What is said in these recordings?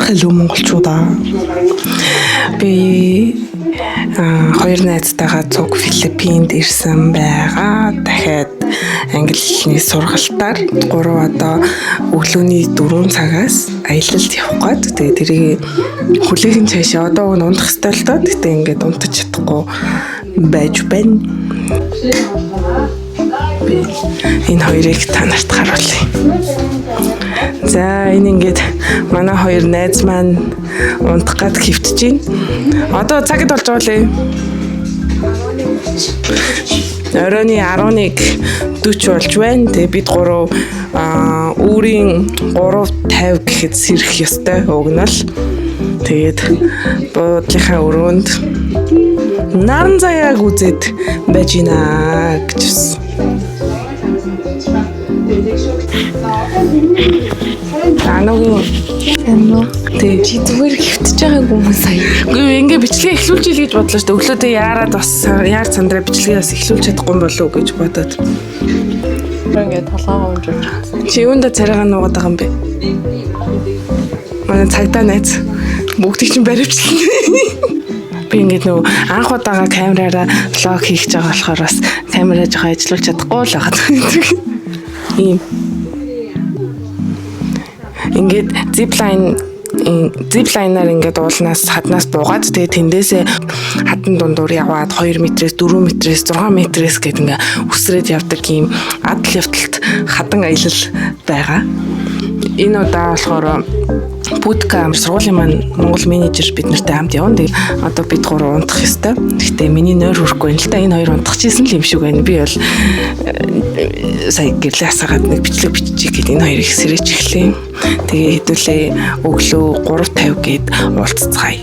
Hello монголчуудаа. Би хоёр найзтайгаа цуг Филиппинд ирсэн байгаа. Дахиад англи хэлний сургалтаар 3 одоо өглөөний 4 цагаас аялалд явах гээд тэгээ тэрийг хүлээхэн цаашаа одоо унтах ёстой л доо. Гэтэ ингээд унтаж чадахгүй байж байна. Би энэ хоёрыг та нарт харуулъя. За энэ ингээд манай хоёр найз маань унтах гээд хөвтөж байна. Одоо цагт болж байгаа лээ. Оройны 11:40 болж байна. Тэгээ бид гурав өөрийн 3:50 гэхэд сэрэх ёстой өгнөл. Тэгээд буудлынхаа өрөөнд наран заяаг үзээд байж гинэ гэж байна. Тэг чи зүгээр хөвтөж байгааг хүмүүс сая. Үгүй ингээ бичлэгээ эхлүүлж ил гэж бодлоо шүү дээ. Өглөөдөө яарад бас яар цандраа бичлэгээ бас эхлүүлж чадахгүй юм болов уу гэж бодоод. Ингээ толгоогоо унжиж байна. Чи юунда царайгаа нуугаад байгаа юм бэ? Манай цагдаа найз бүгдийг чинь баривчлаа. Би ингээд нөгөө анх удаага камераараа влог хийх гэж байгаа болохоор бас камераа жоохон ажиллуулж чадахгүй л байгаа. Ийм ингээд зиплайнаар ингээд уулнаас хаднаас буугаад тэгээ тэндээсээ хатан дундуур яваад 2 метрээс 4 метрээс 6 метрээс гээд ингээ үсрээд явдаг ийм адал явталт хадан аялал байгаа. Энэ удаа болохоор Будка сургуулийн маань Монгол менежер бид нартай хамт явна. Тэгээ одоо бид гурав унтах ёстой. Гэхдээ миний нойр хүрэхгүй юм л да. Энэ хоёр унтахчихсэн л юм шиг байна. Би бол сая гэрлээ асаагаад нэг бичлэг биччихье гэд энэ хоёрыг сэрэж эхлэв. Тэгээ хэдүүлээ өглөө 3:50 гээд уулзцгаая.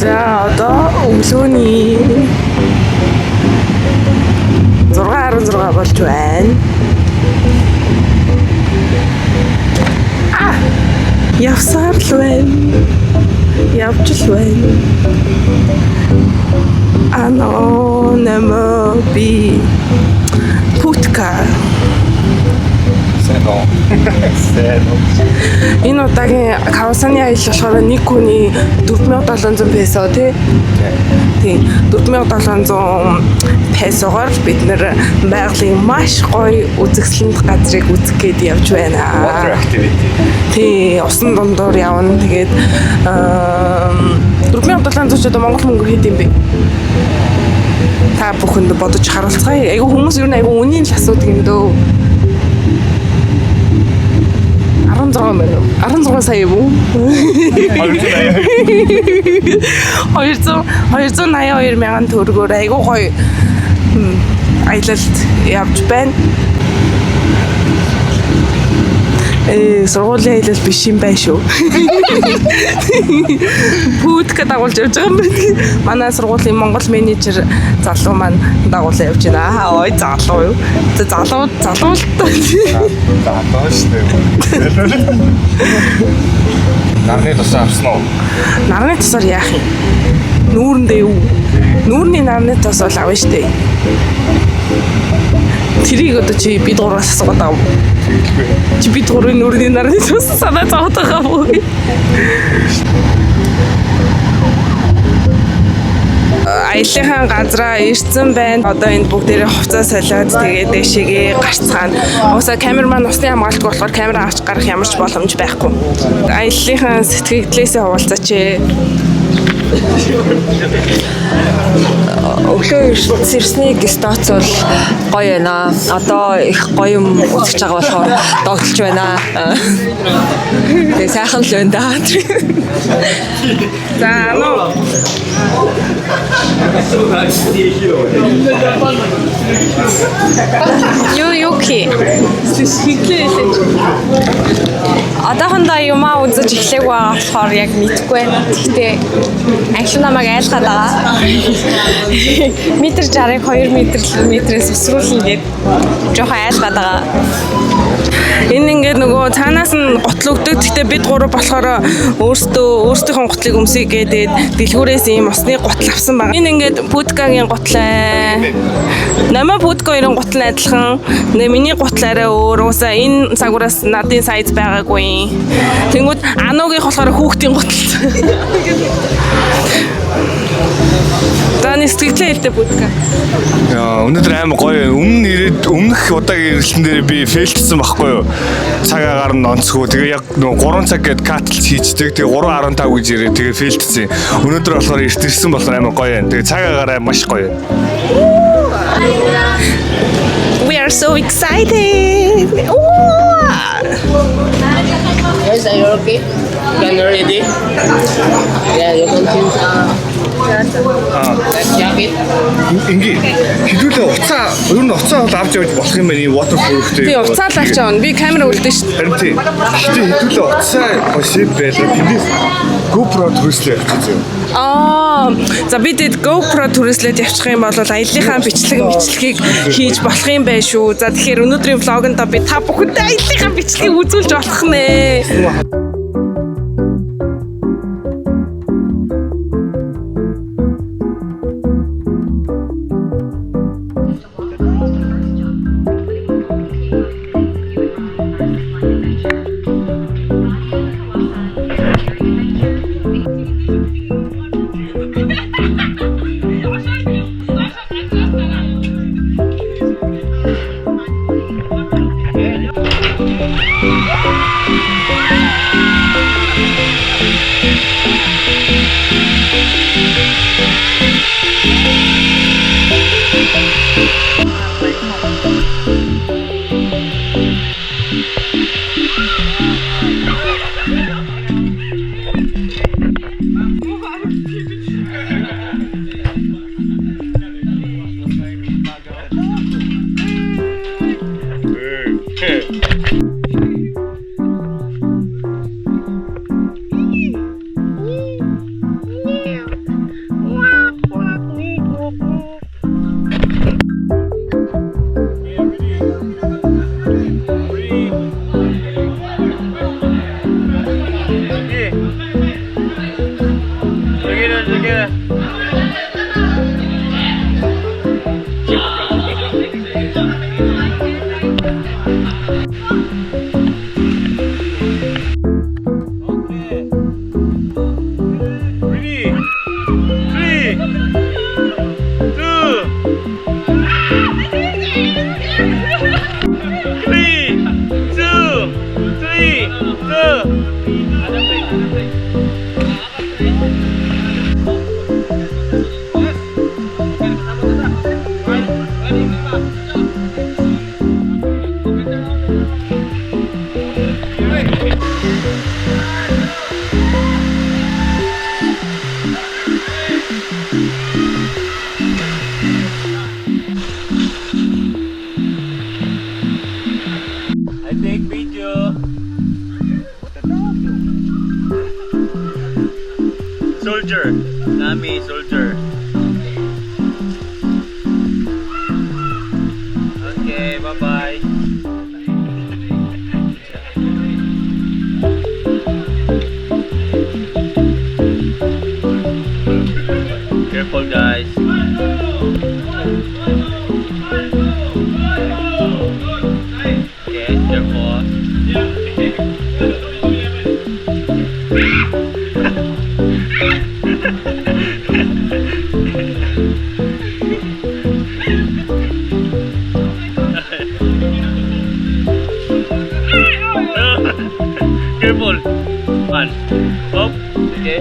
За одоо өглөөний 6:16 болж байна. Явсаар л байна. Явж л байна. Нэмэ би Будка. Энэ удаагийн Кавасаны аялал болохоор нэг хүний 4700 песо тий. 4700 песогоор бид нэр байгалийн маш гоё үзэсгэлэнт газрыг үзэх гээд явж байна. Water activity. Тий, усан дундуур явна. Тэгээд 4700 ч одоо монгол мөнгө хэд юм бэ? Та бүхэнд бодож харуулцгаая. Айгу хүмүүс ер нь айгу үнийн л асуудаг юм дөө. 16 байна уу? 16 сая юм уу? 282 мянган төгрөгөөр айгу гоё аялалд явж байна. Сургуулийн аялал биш юм байна шүү. Будка дагуулж явж байгаа юм байна. Манай сургуулийн Монгол менежер залуу маань дагуулж явж байна. Ой залуу юу? Залуу л таа. Залуу шүү дээ. Нарны тусаар авсан уу? Нарны тусаар яах юм? Нүүрэндээ юу? Нүүрний нарны тус бол авна штэ. Тэрийг одоо чи бид гураас асуугаад байгаа юм. Чи бид гурвын нүүрний нарны тус санаа зовоод байгаа юм. Аяллахын газраа ирсэн байна. Одоо энэ бүгдээрээ хувцас солиод тэгээд дэшигээ гарцгаана. Уусаа камер маань усны хамгаалтгүй болохоор камера авч гарах ямар ч боломж байхгүй. Аяллахын сэтгэгдлээсээ хуваалцаач. Өглөө ирснийг стоцвол гоё байна. Одоо их гоё юм үзэж байгаа болохоор догтлж байна. Тэгээ сайхан л байна да. За нөө Юки. Одоохондоо юмаа үзэж эхлэх байгаа болохоор яг мэдэхгүй байна. Гэхдээ англи намайг айлгаад байгаа. Метр 60-ыг 2 метрээс өсрүүлнэ гээд жоохон айлгаад байгаа. энэ ингээд нөгөө цаанаас нь гутал өгдөг. Гэхдээ бид гурав болохоор өөрсдийнхөө гутлыг өмсөе гэдэг дэлгүүрээс ийм усны гутал авсан байгаа. Энэ ингээд Путкагийн гутлаа. Намаа Путка хоёрын гутал адилхан. Миний гутал арай өөр. Уусаа энэ цагуураас надын сайз байгаагүй. Тэнгүүд Анугийн болохоор хүүхдийн гутал. Таны сэтгэлээ хэлдэг Путка. Өнөөдөр амар гоё. Өмнөх удаагийн ирэлтэн дээр би фейлчсэн байхгүй юу? Цаг агаар нь онцгүй. Тэгээ яг нөгөө 3 цаг гээд катлж хийчихдэг. Тэгээ 3:15 гэж ирээ. Тэгээ фейлчсэн. Өнөөдөр болохоор ирсэн болохоор амар гоё байна. Тэгээ цаг агаараа маш гоё байна. We are so excited. Guys, are you okay? When you're ready? Yeah, you can change that jacket. Ингээ хэдүүлээ уцаа ер нь уцаа бол авч явж болох юм байна. Waterproof-тэй. Би уцаа л авч явна. Би камера үлдэн шүү. Харин тийм. Гэтэ хэдүүлээ уцаа гошип байлаа. Тэндээс GoPro түрээслээ явчихсан. За бид GoPro түрээслээд явчих юм бол аяллахаа бичлэгийг хийж болох юм байна шүү. За тэгэхээр өнөөдрийн влогонд би та бүхэнд аяллахаа бичлэгийг үзүүлж болох нэ. I take video. Soldier. Nami soldier. Okay, bye-bye. Careful, guys. Okay, careful. Careful. One. Up. Okay.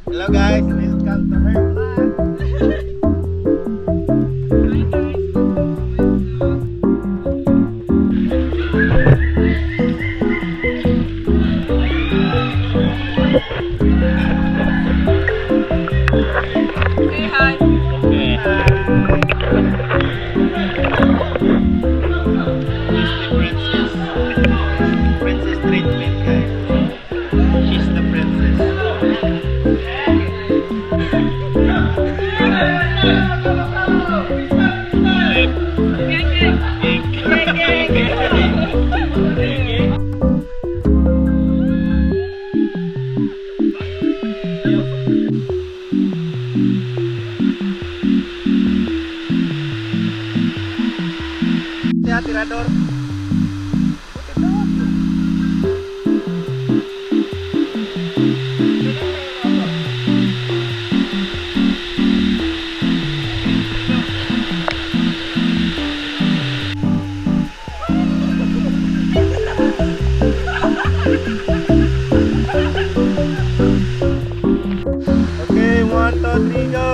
Hello guys, welcome to her vlog. Say hi. Okay. She's the princess. Princess treatment, guys. She's the princess. Tirador. Okay, 1, 2, 3, go.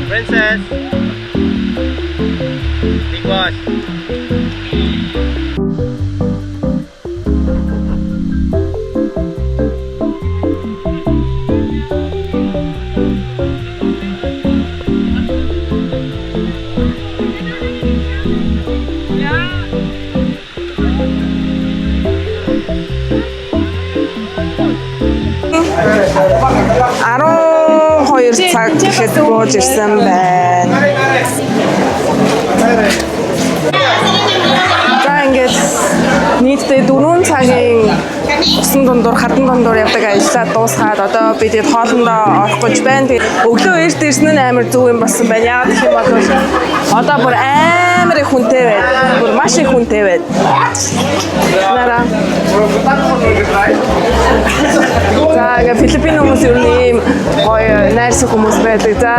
Princess. Big boss. цаг гэхэд бууж ирсэн байна. За ингээд нийтдээ 4 цагийн усан дундуур хатан дундуур явдаг ажиллаа дуусгаад одоо бид хоолндоо орох гэж байна. Тэгээд өглөө эрт ирсэн нь амар зүг юм болсон байна. Яагаад гэх юм бол одоо бүр амар их хүнтэй байд. Бүр маш их хүнтэй байд. Нара. За ингээд Филиппин хүмүүс юу нэм гоё найрсаг хүмүүс байдаг. За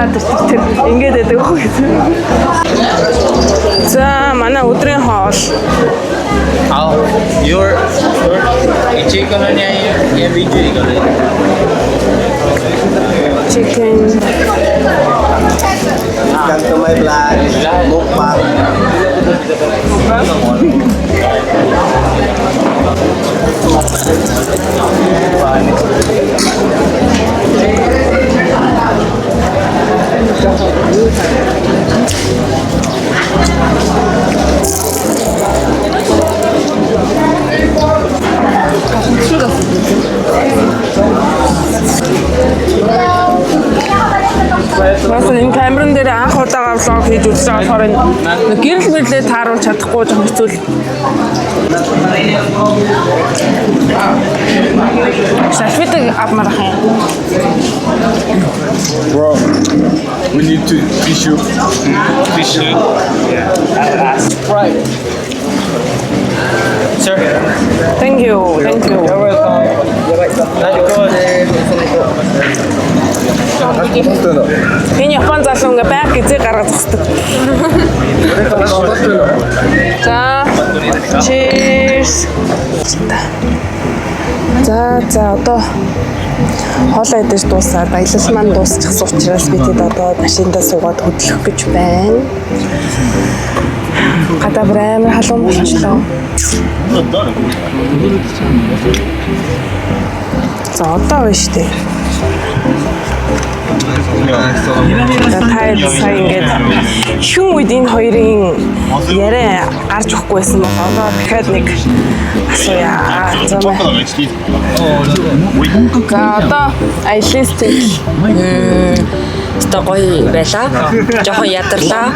тэр ингээд байдаг хөө. За манай өдрийн хоол. Your chicken on your video. Chicken. Welcome to my vlog, mukbang. Бас энэ камерын дээр анх удаага влог хийж үзэж байгаа болохоор гэрэл мэрлээ тааруулж чадахгүй жоохон хэцүү л. Салфетыг авмаар хаа. Bro, we need to tissue. Tissue? Yeah. Right. Sir. Thank you. Thank you. You're welcome. Энэ Япон залуу ингээ байг гизээ гаргаж зогсдог. За. Cheers. За одоо хоолой идэж дуусаад аялал маань дуусчихсан учраас бид одоо машиндаа суугаад хөдлөх гэж байна. Гадаа бүр амар халуун болчихлоо. За одоо байна шүү дээ. Та сая ингээд хүн үед энэ хоёрын яриа гарч өгөхгүй байсан бол одоо дахиад нэг асууя. За одоо айлс тэл Өстой гоё байлаа. Жохон ядарлаа.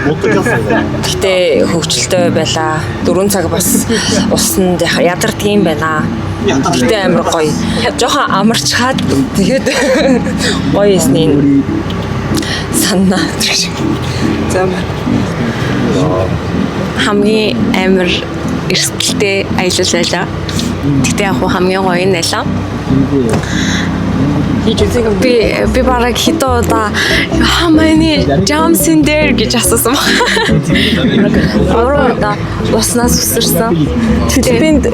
Гэтэ хөвгчлөлтэй байлаа. 4 цаг бас усанд ядардаг юм байна. Гэтэ амар гоё. Жохон амарчхаад тэгээд гоё эсний санаа шиг. За хамгийн амар эрсдэлтэй аялал байлаа. Гэтэ яг хамгийн гоё нь байлаа. Би бараг хитоо да how many jumps in there гэж асуусан баг. Ороо уснаас үсэрсэн. Филиппинд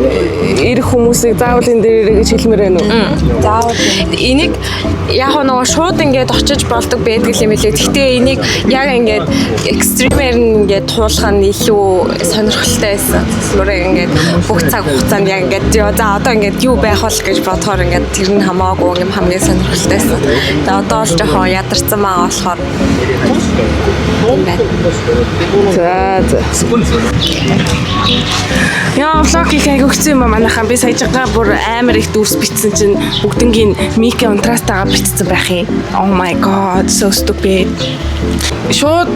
ирэх хүмүүсийг заавал энэ дээр ирээ гэж хэлмээр байна уу? Заавал энийг яг нөгөө шууд ингээд очиж болдог байдаг юм билээ. Гэхдээ энийг яг ингээд экстримээр ингээд туулах нь илүү сонирхолтой байсан. Зүгээр ингээд бүх цаг хугацаанд яг ингээд за одоо ингээд юу байх бол гэж бодохоор ингээд тэр нь хамаагүй юм хамгийн сонирхолтойсэн. Тэгээ одоо бол жоохон ядарсан маа болохоор За. Яа, влог хийх айгүйгцэн юм манайхаа би саяжгаа бүр амар их дүүс битсэн чинь бүгднгийн микэ унтрастагаа битсэн байх юм. Oh my god, so stupid. Шууд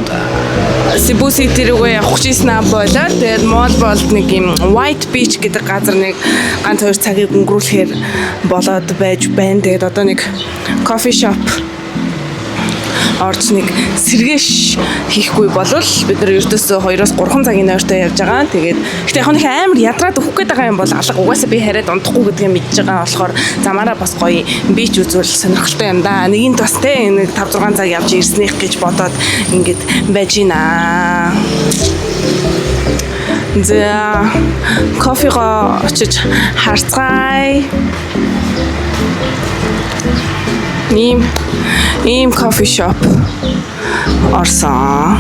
Cebu City рүүгээ явах гэсэн аа болоо. Тэгээд мол болд нэг юм White Beach гэдэг газар нэг ганц 2 цагийг өнгөрүүлэхээр болоод байж байна. Тэгээд одоо нэг coffee shop орж нэг сэргээш хийхгүй болвол бид нар ердөөсөө 2-3 цагийн ойртой явж байгаа. Тэгээд гэхдээ яг нэг амар ядраад өгөх гээд байгаа юм бол алга угаасаа би хараад унтахгүй гэдгийг мэдж байгаа болохоор замаараа бас гоё бич үзүүл сонирхолтой юм да. Нэгийг бас те нэг 5-6 цаг явж ирснийх гэж бодоод ингээд байж гинэ. За кофего очиж харцгаая. Ийм кофе шоп орсон.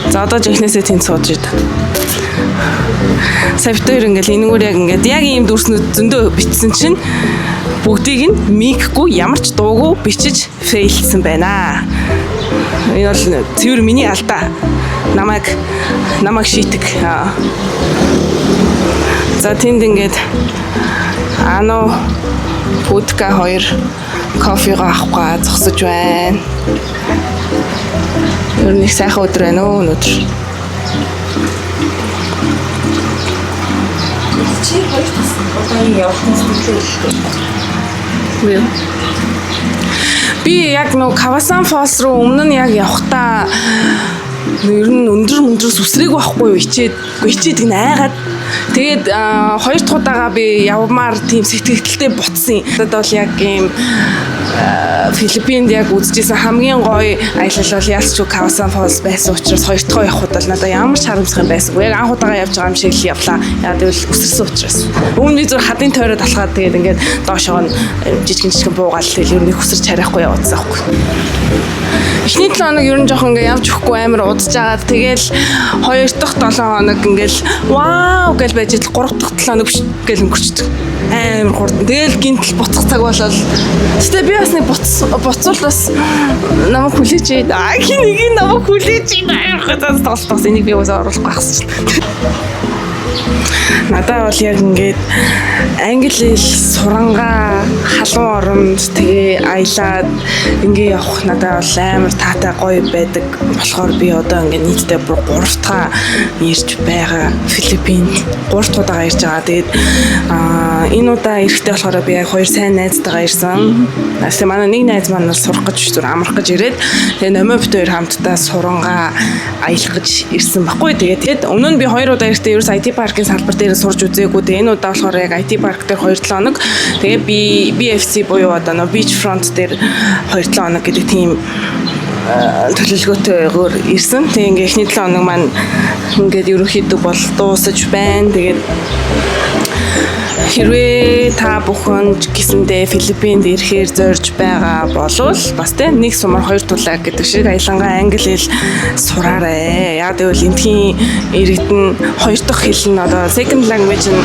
За одоо жихнээсээ тэнд сууж ид. Савтер ингээл энэгээр яг ийм дүрснүүд зөндөө битсэн чинь бүгдийг нь микгүй ямар ч дуугүй бичиж фейлсэн байна. Энэ бол цэвэр миний алдаа. Намайг шийтэг. За тэнд ингээд Будка 2 кофего авахгүй зогсож байна. Ер нь их сайхан өдөр байна уу өнөөдөр. Чи хоёр тас одоо явахын сэтгэлтэй. Би яг нөө Кавасан Falls руу өмнө нь яг явахдаа ер нь өндөр сүсрэг байхгүй ичээд гин айгаад тэгээд хоёр дахь удаага би явмаар тийм сэтгэлдэлтэй буцсан. Одоо бол яг ийм Филиппинд яг үзчихсэн хамгийн гоё аялал бол ялч Кавасан Falls байсан учраас хоёр дахь явахд бол надад ямар ч харамсах юм байсангүй. Яг анх удаага явж байгаа юм шиг л явлаа. Яа гэвэл үсэрсэн учраас. Өмнө нь зөв хадын тойроод алхаад тэгээд ингээд доошоо нь жижигэн буугаал тэгэл ер нь хүсэрч харахгүй явуулсан аахгүй. Эхний 7 хоног ер нь жоохон ингээд явж өгөхгүй амар удаж агаад тэгэл 2 дахь 7 хоног ингээд вау гэж байж ил 3 дахь 7 хоног гэл өнгөрчдөг. Амар хурдан. Тэгэл гинтл буцах цаг болол. Гэтэ би бас нэг буцвал бас намайг хүлээж ий. Хинийг намайг хүлээж ий. Хатаас толтос энийг би бас оруулахгүй хасч. Надад бол яг ингээд англи хэл сурангаа халуун оронд тэгээ аялаад ингээ явах надад бол амар таатай гоё байдаг. Болохоор би одоо ингээ нийтдээ бүр 3 дахь ирж байгаа Филиппинд 3 дахь удаага ирж байгаа. Тэгээд энэ удаа ирэхдээ болохоор би яг 2 сайн найзтайгаа ирсэн. Тэгсэн манай нэг найз маань сурах гэж зүр амрах гэж ирээд тэгээ номоо бит хоёр хамтдаа сурангаа аялах гэж ирсэн баггүй. Тэгээд өмнө нь би 2 удаа ирэхдээ ерөөс IT паркын салбар дээр сурж үзээгүй. Тэгээ энэ удаа болохоор яг IT парк дээр 2-7 хоног. Тэгээ би BFC буюу одоо нөө beach front дээр 2-7 хоног гэдэг тийм төлөвлөгөөтэйгээр ирсэн. Тэгээ ингээ эхний 7 хоног маань ингээд ерөнхийдөө бол дуусаж байна. Тэгээд хэрвээ та бүхэн гэсэндээ Филиппинд ирэхээр зорж байгаа болвол бас тийм нэг сумар хоёр тулаа гэдэг шиг аялангаа англи хэл сураарай. Яг гэвэл эндхийн иргэдэн хоёр дахь хэл нь одоо second language нь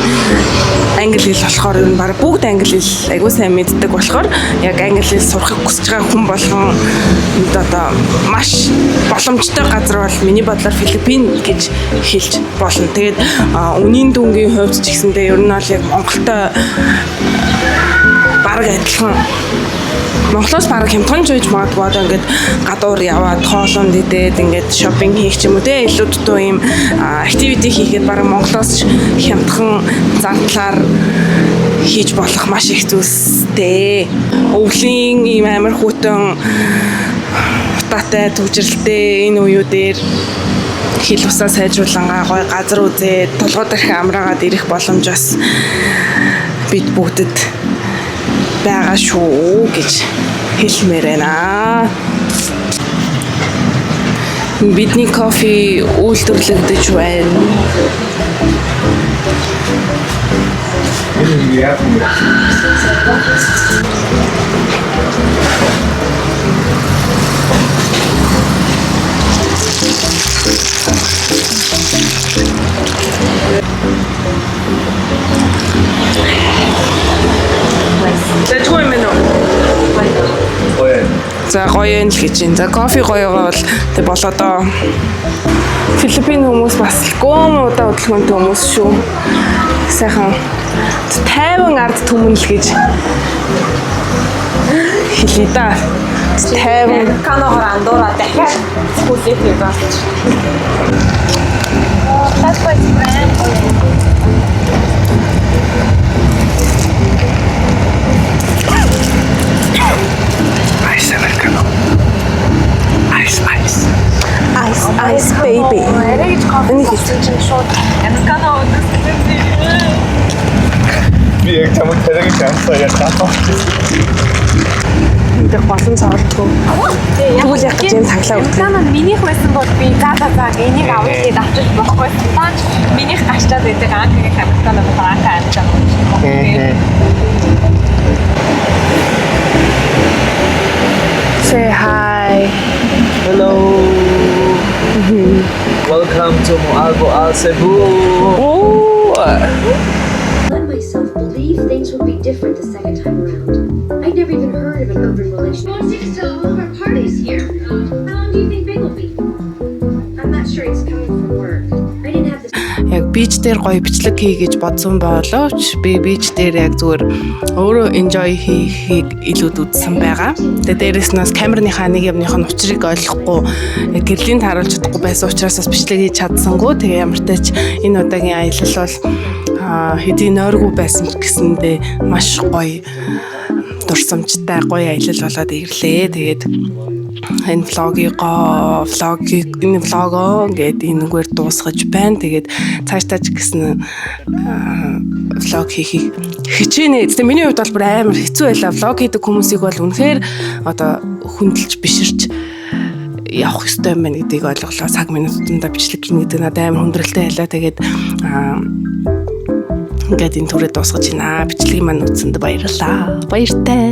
англи хэл болохоор энэ баг бүгд англи хэл айгуу сайн мэддэг болохоор яг англи хэл сурахыг хүсэж байгаа хүн болгон одоо маш боломжтой газар бол миний бодлоор Филиппин гэж хэлж болно. Тэгээд үнийн дүнгийн хувьд ч гэсэндээ ер нь бол яг Монголтой бараг адилхан. Монголоос бараг хямдхан жийж магадгүй одоо ингээд гадуур яваад хоолунд идээд ингээд шопинг хийх ч юм уу те илүү дутуу юм активити хийхэд бараг Монголоос хямдхан зантлаар хийж болох маш их зүйлстэй. Өвлийн ийм амар хүйтэн утаатай төвжрэлтэй энэ үеү дээр хэл усаа сайжруулангаа гой газар үзээд толгой дээрх амраагаад ирэх боломж бас бид бүгдэд байгаа шүү гэж хэлмээр байна. Бидний кофе үйлдвэрлэгдэж байна. Зэтгүй мэн үү? За гоё юм л гэж байна. За кофе гоёгоо бол тэг болоо доо. Филиппин хүмүүс бас гом удаа хөдөлгөөнтэй хүмүүс шүү. Сайхан 50 ард түмэн л гэж хэлээ да. 50 Канагаар андуураа дахиад скуулээ хийж байна. That's quite grand. Ice Americano. Ice. Ice baby. Эрэж кофе чинь шууд Американо өдөртэй. Би яг чамд тэрэг чамсаа яг таа. Тэг болсон цаалтгүй. Тэгвэл яг гэж юм цаглаа өгдөг. Американо минийх байсан бол би за энийг авах гээд авчих болохгүй. Тааж минийх гачтаад байдаг анхны Американо таахаа амжаа. Say hi. Hello. Welcome to Moalbo Al Cebu. Let myself believe things would be different the second time around. I never even heard of an open relationship. Well, tickets to all of our parties here. How long do you think Big will be? I'm not sure he's coming from work. I didn't have the Яг бич дээр гоё бичлэг хий гэж бодсон боловч би бич дээр яг зүгээр өөрөө enjoy хийхийг илүүд үзсэн байгаа. Тэгээ дээрээс нь бас камерныхаа нэг юмных нь учрыг ойлгохгүй яг гэрлийн тааруулж чадахгүй байсан учраас бас бичлэг хийж чадсангүй. Тэгээ ямар ч тач энэ удаагийн аялал бол хэдий нойргүй байсан ч гэсэндээ маш гоё дурсамжтай гоё аялал болоод ирлээ. Тэгээд энэ влогоо гээд энэгээр дуусгаж байна. Тэгээд цаашдаа ч гэсэн влог хийхийг хичээнэ. Тэгээ миний хувьд бол бүр амар хэцүү байлаа. Влог хийдэг хүмүүсийг бол үнэхээр одоо хүндэлж биширч явах ёстой юм байна гэдгийг ойлголоо. Цаг минутанда бичлэг хийнэ гэдэг надад амар хүндрэлтэй байлаа. Тэгээд ингээд энэ түрээ дуусгаж байна. Бичлэгийг маань үзсэнд баярлалаа. Баяртай.